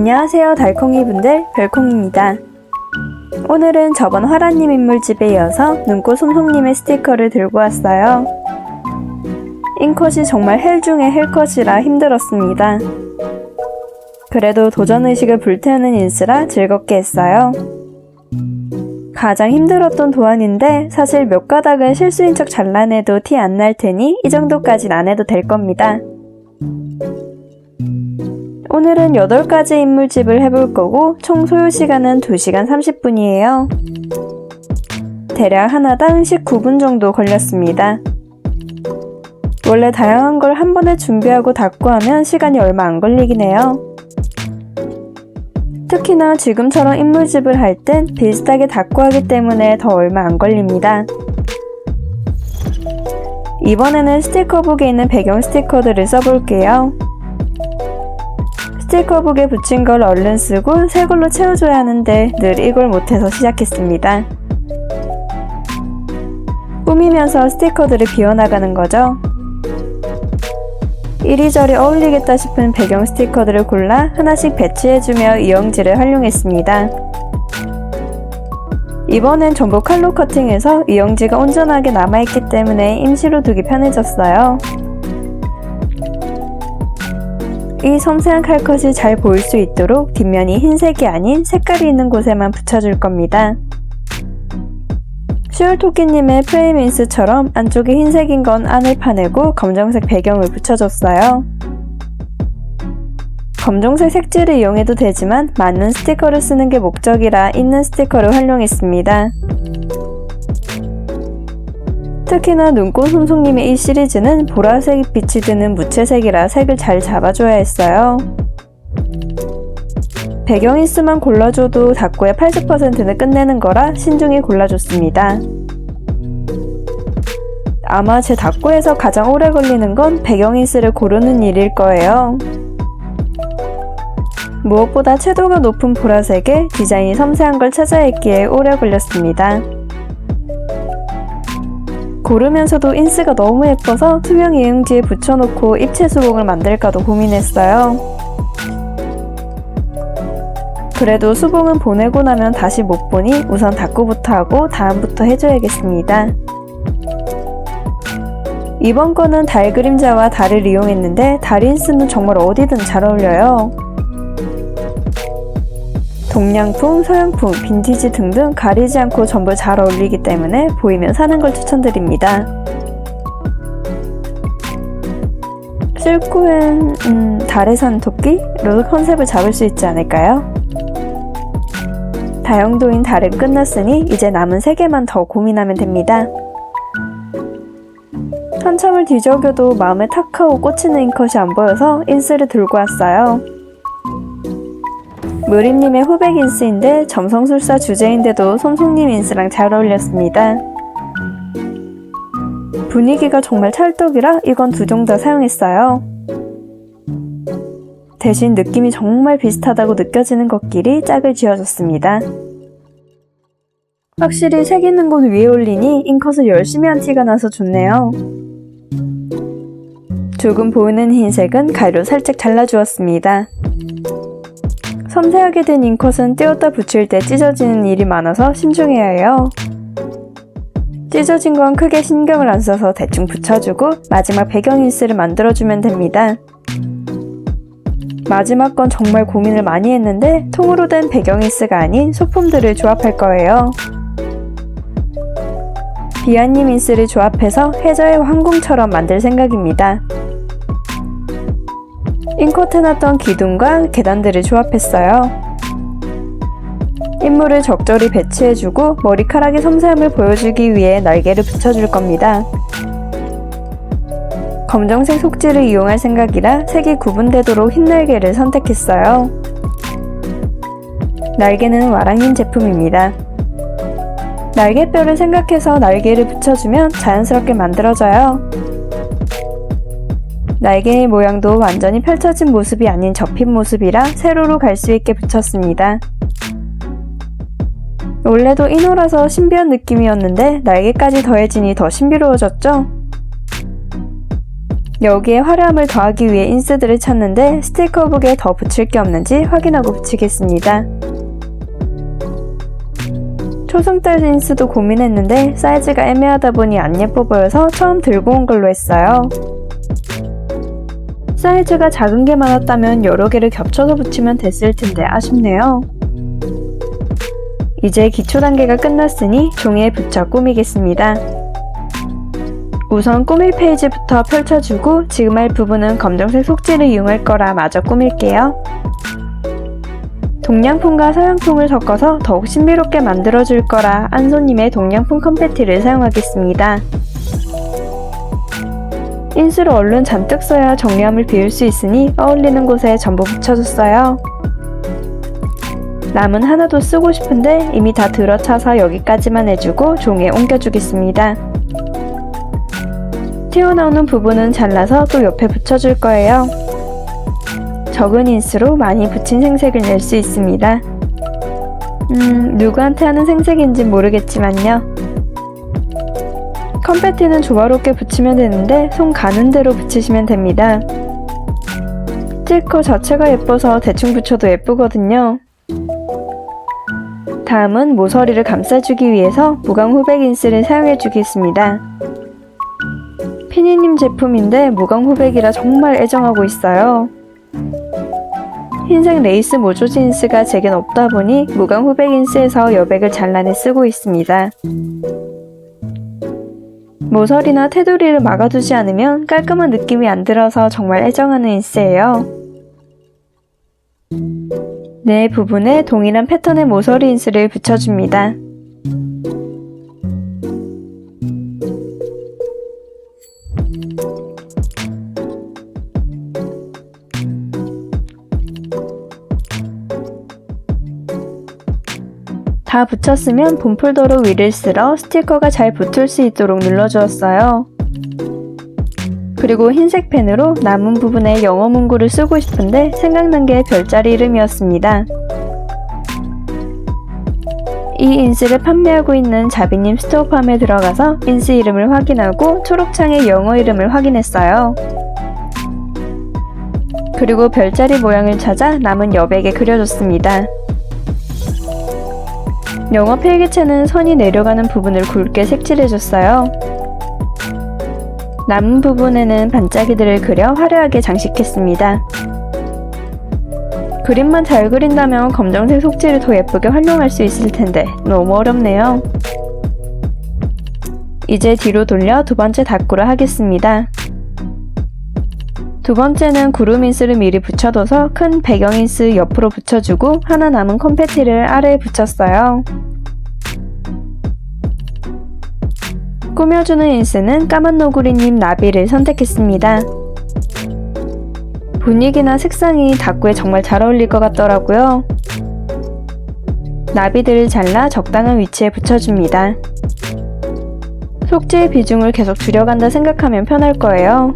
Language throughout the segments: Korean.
안녕하세요 달콩이분들, 별콩입니다. 오늘은 저번 화라님 인물집에 이어서 눈꽃 솜솜님의 스티커를 들고 왔어요. 인컷이 정말 헬 중에 헬컷이라 힘들었습니다. 그래도 도전의식을 불태우는 인스라 즐겁게 했어요. 가장 힘들었던 도안인데 사실 몇 가닥은 실수인 척 잘라내도 티 안 날 테니 이 정도까진 안 해도 될 겁니다. 오늘은 8가지 인물집을 해볼 거고 총 소요 시간은 2시간 30분이에요. 대략 하나당 19분 정도 걸렸습니다. 원래 다양한 걸 한 번에 준비하고 닫고 하면 시간이 얼마 안 걸리긴 해요. 특히나 지금처럼 인물집을 할 땐 비슷하게 닫고 하기 때문에 더 얼마 안 걸립니다. 이번에는 스티커북에 있는 배경 스티커들을 써볼게요. 스티커북에 붙인 걸 얼른 쓰고 새 걸로 채워줘야 하는데 늘 이걸 못해서 시작했습니다. 꾸미면서 스티커들을 비워나가는 거죠. 이리저리 어울리겠다 싶은 배경 스티커들을 골라 하나씩 배치해주며 이영지를 활용했습니다. 이번엔 전부 칼로 커팅해서 이영지가 온전하게 남아있기 때문에 임시로 두기 편해졌어요. 이 섬세한 칼컷이 잘 보일 수 있도록 뒷면이 흰색이 아닌 색깔이 있는 곳에만 붙여줄 겁니다. 슈얼토끼님의 프레임 인스처럼 안쪽이 흰색인 건 안을 파내고 검정색 배경을 붙여줬어요. 검정색 색지를 이용해도 되지만 맞는 스티커를 쓰는 게 목적이라 있는 스티커를 활용했습니다. 특히나 눈꽃 솜솜님의 이 시리즈는 보라색 빛이 드는 무채색이라 색을 잘 잡아줘야 했어요. 배경 인스만 골라줘도 닫고의 80%는 끝내는 거라 신중히 골라줬습니다. 아마 제 닫고에서 가장 오래 걸리는 건 배경 인스를 고르는 일일 거예요. 무엇보다 채도가 높은 보라색에 디자인이 섬세한 걸 찾아야 했기에 오래 걸렸습니다. 고르면서도 인스가 너무 예뻐서 투명 이응지에 붙여놓고 입체 수공을 만들까도 고민했어요. 그래도 수봉은 보내고 나면 다시 못 보니 우선 닫고부터 하고 다음부터 해줘야겠습니다. 이번 거는 달 그림자와 달을 이용했는데 달 인스는 정말 어디든 잘 어울려요. 동양풍, 서양풍, 빈티지 등등 가리지 않고 전부 잘 어울리기 때문에 보이면 사는 걸 추천드립니다. 실코엔 달에 산 토끼로 컨셉을 잡을 수 있지 않을까요? 다용도인 달은 끝났으니 이제 남은 3개만 더 고민하면 됩니다. 한참을 뒤적여도 마음에 탁 하고 꽂히는 인컷이 안 보여서 인스를 들고 왔어요. 무림님의 후백 인스인데 점성술사 주제인데도 솜솜님 인스랑 잘 어울렸습니다. 분위기가 정말 찰떡이라 이건 2종 다 사용했어요. 대신 느낌이 정말 비슷하다고 느껴지는 것끼리 짝을 지어줬습니다. 확실히 색 있는 곳 위에 올리니 인컷을 열심히 한 티가 나서 좋네요. 조금 보이는 흰색은 가위로 살짝 잘라주었습니다. 섬세하게 된 인컷은 띄웠다 붙일 때 찢어지는 일이 많아서 신중해야 해요. 찢어진 건 크게 신경을 안 써서 대충 붙여주고 마지막 배경 인스를 만들어주면 됩니다. 마지막 건 정말 고민을 많이 했는데 통으로 된 배경 인스가 아닌 소품들을 조합할 거예요. 비아님 인스를 조합해서 해저의 황궁처럼 만들 생각입니다. 인컷 해놨던 기둥과 계단들을 조합했어요. 인물을 적절히 배치해주고 머리카락의 섬세함을 보여주기 위해 날개를 붙여줄 겁니다. 검정색 속지를 이용할 생각이라 색이 구분되도록 흰 날개를 선택했어요. 날개는 와랑님 제품입니다. 날개뼈를 생각해서 날개를 붙여주면 자연스럽게 만들어져요. 날개의 모양도 완전히 펼쳐진 모습이 아닌 접힌 모습이라 세로로 갈 수 있게 붙였습니다. 원래도 인호라서 신비한 느낌이었는데 날개까지 더해지니 더 신비로워졌죠? 여기에 화려함을 더하기 위해 인스들을 찾는데 스티커북에 더 붙일 게 없는지 확인하고 붙이겠습니다. 초승달 인스도 고민했는데 사이즈가 애매하다 보니 안 예뻐 보여서 처음 들고 온 걸로 했어요. 사이즈가 작은 게 많았다면 여러 개를 겹쳐서 붙이면 됐을 텐데 아쉽네요. 이제 기초 단계가 끝났으니 종이에 붙여 꾸미겠습니다. 우선 꾸밀 페이지부터 펼쳐주고 지금 할 부분은 검정색 속지를 이용할 거라 마저 꾸밀게요. 동양풍과 서양풍을 섞어서 더욱 신비롭게 만들어줄 거라 안소님의 동양풍 컴패티를 사용하겠습니다. 인수를 얼른 잔뜩 써야 정리함을 비울 수 있으니 어울리는 곳에 전부 붙여줬어요. 남은 하나도 쓰고 싶은데 이미 다 들어차서 여기까지만 해주고 종이에 옮겨주겠습니다. 튀어나오는 부분은 잘라서 또 옆에 붙여줄 거예요. 적은 인수로 많이 붙인 생색을 낼 수 있습니다. 누구한테 하는 생색인지 모르겠지만요. 컴패티는 조화롭게 붙이면 되는데 손 가는 대로 붙이시면 됩니다. 스티커 자체가 예뻐서 대충 붙여도 예쁘거든요. 다음은 모서리를 감싸주기 위해서 무광 후백 인스를 사용해 주겠습니다. 피니님 제품인데 무광 후백이라 정말 애정하고 있어요. 흰색 레이스 모조지 인스가 제겐 없다 보니 무광 후백 인스에서 여백을 잘라내 쓰고 있습니다. 모서리나 테두리를 막아두지 않으면 깔끔한 느낌이 안 들어서 정말 애정하는 인스예요. 네 부분에 동일한 패턴의 모서리 인스를 붙여줍니다. 다 붙였으면 본 폴더로 위를 쓸어 스티커가 잘 붙을 수 있도록 눌러주었어요. 그리고 흰색 펜으로 남은 부분에 영어 문구를 쓰고 싶은데 생각난 게 별자리 이름이었습니다. 이 인스를 판매하고 있는 자비님 스토어팜에 들어가서 인스 이름을 확인하고 초록창에 영어 이름을 확인했어요. 그리고 별자리 모양을 찾아 남은 여백에 그려줬습니다. 영어 필기체는 선이 내려가는 부분을 굵게 색칠해줬어요. 남은 부분에는 반짝이들을 그려 화려하게 장식했습니다. 그림만 잘 그린다면 검정색 속지를 더 예쁘게 활용할 수 있을 텐데 너무 어렵네요. 이제 뒤로 돌려 두 번째 닫구를 하겠습니다. 두 번째는 구름 인스를 미리 붙여둬서 큰 배경 인스 옆으로 붙여주고 하나 남은 컴패티를 아래에 붙였어요. 꾸며주는 인스는 까만 너구리님 나비를 선택했습니다. 분위기나 색상이 닫구에 정말 잘 어울릴 것 같더라고요. 나비들을 잘라 적당한 위치에 붙여줍니다. 속지의 비중을 계속 줄여간다 생각하면 편할 거예요.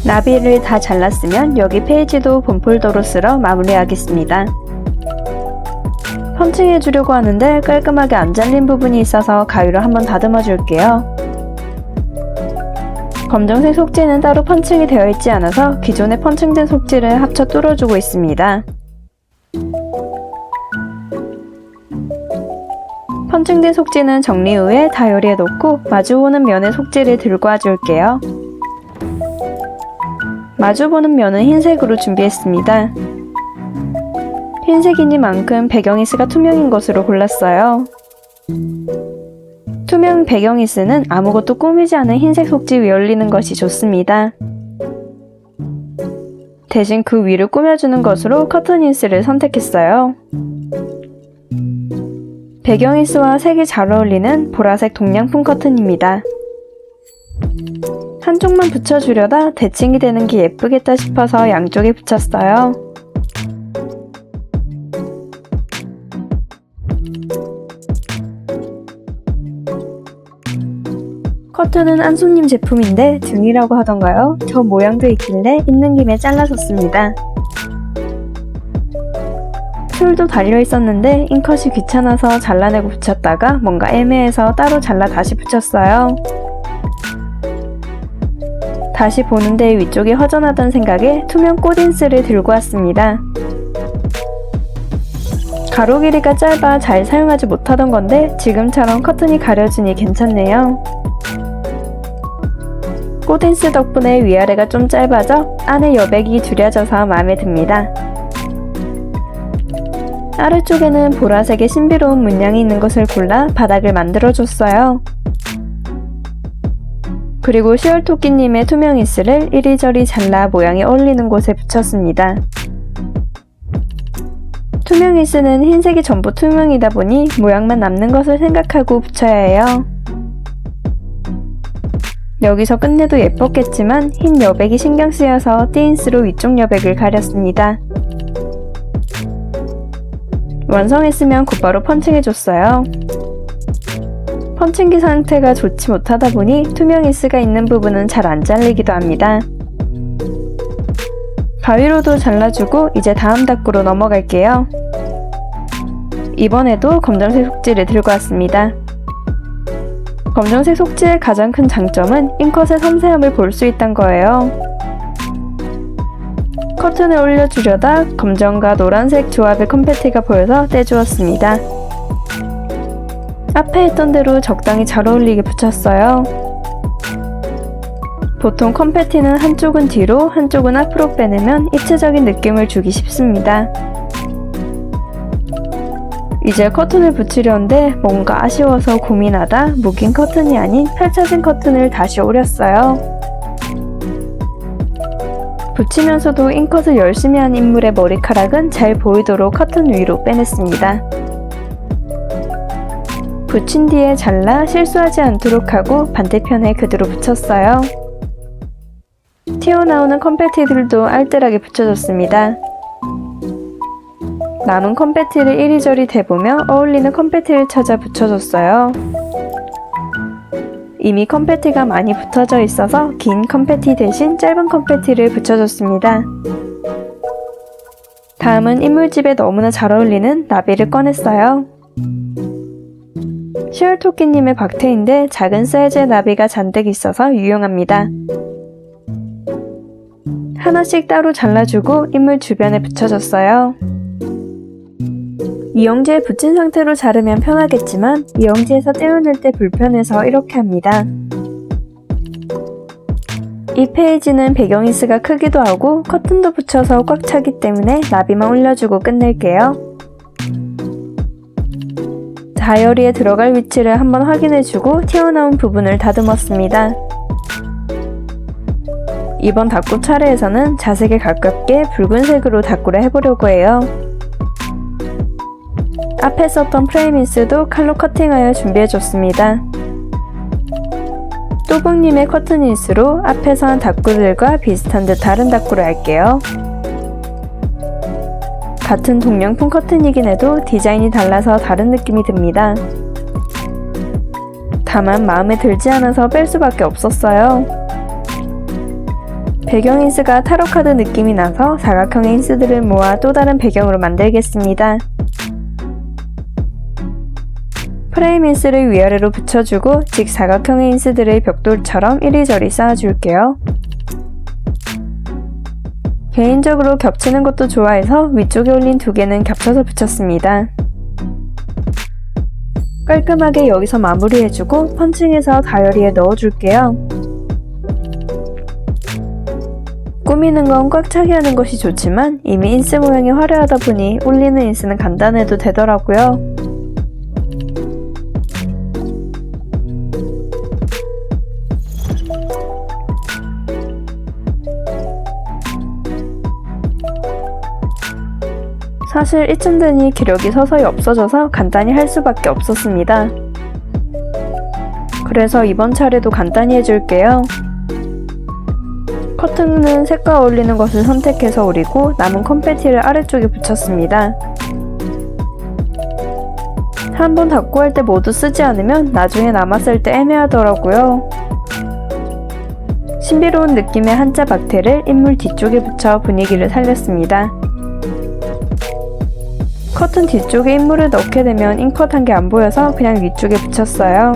나비를 다 잘랐으면 여기 페이지도 본 폴더로 쓸어 마무리하겠습니다. 펀칭해주려고 하는데 깔끔하게 안 잘린 부분이 있어서 가위로 한번 다듬어 줄게요. 검정색 속지는 따로 펀칭이 되어 있지 않아서 기존에 펀칭된 속지를 합쳐 뚫어주고 있습니다. 펀칭된 속지는 정리 후에 다이어리에 넣고 마주보는 면의 속지를 들고 와줄게요. 마주보는 면은 흰색으로 준비했습니다. 흰색이니만큼 배경이스가 투명인 것으로 골랐어요. 투명 배경이스는 아무것도 꾸미지 않은 흰색 속지 위에 올리는 것이 좋습니다. 대신 그 위를 꾸며주는 것으로 커튼 인스를 선택했어요. 배경 인스와 색이 잘 어울리는 보라색 동양풍 커튼입니다. 한쪽만 붙여주려다 대칭이 되는 게 예쁘겠다 싶어서 양쪽에 붙였어요. 커튼은 안손님 제품인데 등이라고 하던가요? 저 모양도 있길래 있는 김에 잘라줬습니다. 툴도 달려있었는데 인컷이 귀찮아서 잘라내고 붙였다가 뭔가 애매해서 따로 잘라 다시 붙였어요. 다시 보는데 위쪽이 허전하다는 생각에 투명 꽃인스를 들고 왔습니다. 가로 길이가 짧아 잘 사용하지 못하던 건데 지금처럼 커튼이 가려지니 괜찮네요. 꽃인스 덕분에 위아래가 좀 짧아져 안에 여백이 줄여져서 마음에 듭니다. 아래쪽에는 보라색의 신비로운 문양이 있는 것을 골라 바닥을 만들어줬어요. 그리고 시월토끼님의 투명 인스를 이리저리 잘라 모양이 어울리는 곳에 붙였습니다. 투명 인스는 흰색이 전부 투명이다 보니 모양만 남는 것을 생각하고 붙여야 해요. 여기서 끝내도 예뻤겠지만 흰 여백이 신경 쓰여서 띠인스로 위쪽 여백을 가렸습니다. 완성했으면 곧바로 펀칭해줬어요. 펀칭기 상태가 좋지 못하다 보니 투명 인스가 있는 부분은 잘 안 잘리기도 합니다. 가위로도 잘라주고 이제 다음 닦구로 넘어갈게요. 이번에도 검정색 속지를 들고 왔습니다. 검정색 속지의 가장 큰 장점은 인컷의 섬세함을 볼 수 있다는 거예요. 커튼을 올려주려다 검정과 노란색 조합의 컴패티가 보여서 떼주었습니다. 앞에 했던 대로 적당히 잘 어울리게 붙였어요. 보통 컴패티는 한쪽은 뒤로 한쪽은 앞으로 빼내면 입체적인 느낌을 주기 쉽습니다. 이제 커튼을 붙이려는데 뭔가 아쉬워서 고민하다 묶인 커튼이 아닌 펼쳐진 커튼을 다시 오렸어요. 붙이면서도 인컷을 열심히 한 인물의 머리카락은 잘 보이도록 커튼 위로 빼냈습니다. 붙인 뒤에 잘라 실수하지 않도록 하고 반대편에 그대로 붙였어요. 튀어나오는 컴패티들도 알뜰하게 붙여줬습니다. 남은 컴패티를 이리저리 대보며 어울리는 컴패티를 찾아 붙여줬어요. 이미 컴패티가 많이 붙어져 있어서 긴 컴패티 대신 짧은 컴패티를 붙여줬습니다. 다음은 인물집에 너무나 잘 어울리는 나비를 꺼냈어요. 시월토끼님의 박태인데 작은 사이즈의 나비가 잔뜩 있어서 유용합니다. 하나씩 따로 잘라주고 인물 주변에 붙여줬어요. 이영지에 붙인 상태로 자르면 편하겠지만 이영지에서 떼어낼 때 불편해서 이렇게 합니다. 이 페이지는 배경 인스가 크기도 하고 커튼도 붙여서 꽉 차기 때문에 나비만 올려주고 끝낼게요. 다이어리에 들어갈 위치를 한번 확인해주고 튀어나온 부분을 다듬었습니다. 이번 닦구 차례에서는 자색에 가깝게 붉은색으로 닦구를 해보려고 해요. 앞에 썼던 프레임 인스도 칼로 커팅하여 준비해줬습니다. 또봉님의 커튼 인스로 앞에서 한 닦구들과 비슷한 듯 다른 닦구를 할게요. 같은 동양풍 커튼이긴 해도 디자인이 달라서 다른 느낌이 듭니다. 다만 마음에 들지 않아서 뺄 수밖에 없었어요. 배경 인스가 타로 카드 느낌이 나서 사각형의 인스들을 모아 또 다른 배경으로 만들겠습니다. 프레임 인스를 위아래로 붙여주고 직사각형의 인스들을 벽돌처럼 이리저리 쌓아줄게요. 개인적으로 겹치는 것도 좋아해서 위쪽에 올린 두 개는 겹쳐서 붙였습니다. 깔끔하게 여기서 마무리해주고 펀칭해서 다이어리에 넣어줄게요. 꾸미는 건 꽉 차게 하는 것이 좋지만 이미 인스 모양이 화려하다 보니 올리는 인스는 간단해도 되더라고요. 사실 이쯤 되니 기력이 서서히 없어져서 간단히 할 수밖에 없었습니다. 그래서 이번 차례도 간단히 해줄게요. 커튼은 색과 어울리는 것을 선택해서 오리고 남은 컴패티를 아래쪽에 붙였습니다. 한 번 닫고 할 때 모두 쓰지 않으면 나중에 남았을 때 애매하더라고요. 신비로운 느낌의 한자 박테를 인물 뒤쪽에 붙여 분위기를 살렸습니다. 커튼 뒤쪽에 인물을 넣게 되면 잉컷한 게 안 보여서 그냥 위쪽에 붙였어요.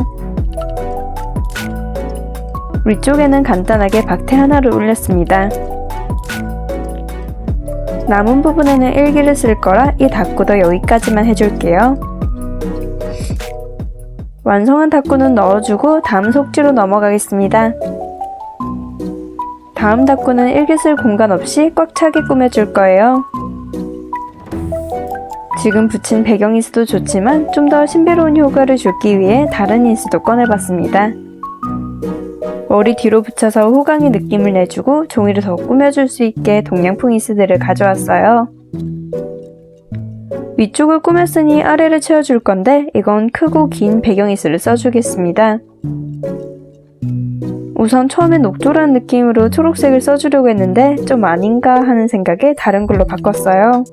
위쪽에는 간단하게 박테 하나를 올렸습니다. 남은 부분에는 일기를 쓸 거라 이 다꾸도 여기까지만 해줄게요. 완성한 다꾸는 넣어주고 다음 속지로 넘어가겠습니다. 다음 다꾸는 일기 쓸 공간 없이 꽉 차게 꾸며줄 거예요. 지금 붙인 배경 인스도 좋지만 좀 더 신비로운 효과를 주기 위해 다른 인스도 꺼내봤습니다. 머리 뒤로 붙여서 호강의 느낌을 내주고 종이를 더 꾸며줄 수 있게 동양풍 인스들을 가져왔어요. 위쪽을 꾸몄으니 아래를 채워줄 건데 이건 크고 긴 배경 인스를 써주겠습니다. 우선 처음엔 녹조란 느낌으로 초록색을 써주려고 했는데 좀 아닌가 하는 생각에 다른 걸로 바꿨어요.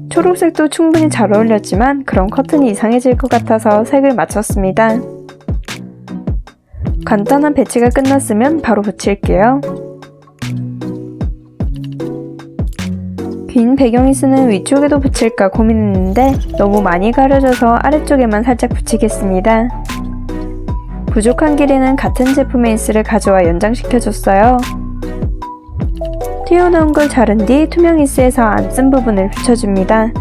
초록색도 충분히 잘 어울렸지만 그럼 커튼이 이상해질 것 같아서 색을 맞췄습니다. 간단한 배치가 끝났으면 바로 붙일게요. 긴 배경인스는 위쪽에도 붙일까 고민했는데 너무 많이 가려져서 아래쪽에만 살짝 붙이겠습니다. 부족한 길이는 같은 제품의 인스를 가져와 연장시켜줬어요. 튀어나온 걸 자른 뒤 투명 인스에서 안 쓴 부분을 붙여줍니다.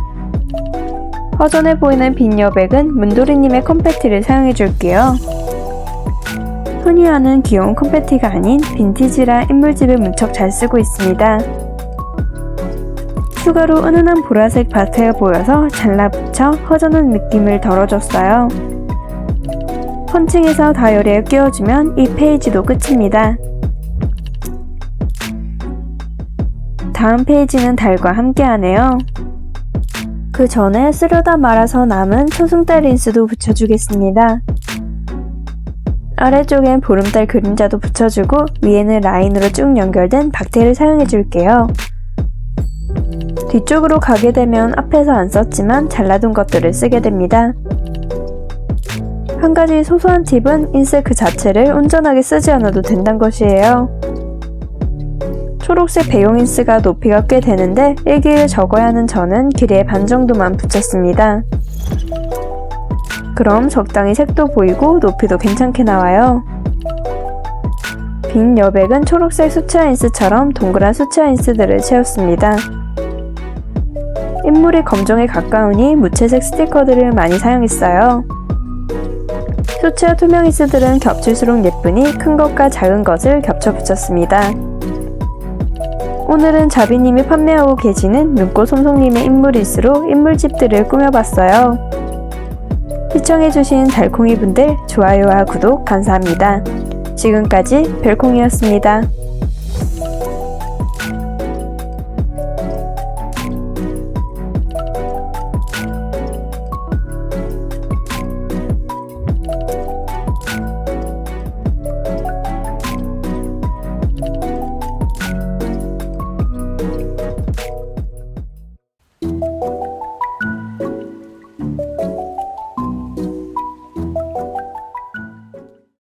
허전해 보이는 빈 여백은 문도리님의 컴패티를 사용해줄게요. 흔히 하는 귀여운 컴패티가 아닌 빈티지라 인물집을 무척 잘 쓰고 있습니다. 추가로 은은한 보라색 바트가 보여서 잘라붙여 허전한 느낌을 덜어줬어요. 펀칭해서 다이어리에 끼워주면 이 페이지도 끝입니다. 다음 페이지는 달과 함께하네요. 그 전에 쓰려다 말아서 남은 초승달 인스도 붙여주겠습니다. 아래쪽엔 보름달 그림자도 붙여주고 위에는 라인으로 쭉 연결된 박테를 사용해줄게요. 뒤쪽으로 가게 되면 앞에서 안 썼지만 잘라둔 것들을 쓰게 됩니다. 한 가지 소소한 팁은 인스 그 자체를 온전하게 쓰지 않아도 된다는 것이에요. 초록색 배용 인스가 높이가 꽤 되는데 일기를 적어야 하는 저는 길이의 반 정도만 붙였습니다. 그럼 적당히 색도 보이고 높이도 괜찮게 나와요. 빈 여백은 초록색 수채화 인스처럼 동그란 수채화 인스들을 채웠습니다. 인물이 검정에 가까우니 무채색 스티커들을 많이 사용했어요. 수채화 투명 인스들은 겹칠수록 예쁘니 큰 것과 작은 것을 겹쳐 붙였습니다. 오늘은 자비님이 판매하고 계시는 눈꽃 솜솜님의 인물 인스로 인물집들을 꾸며봤어요. 시청해주신 달콩이분들 좋아요와 구독 감사합니다. 지금까지 별콩이었습니다.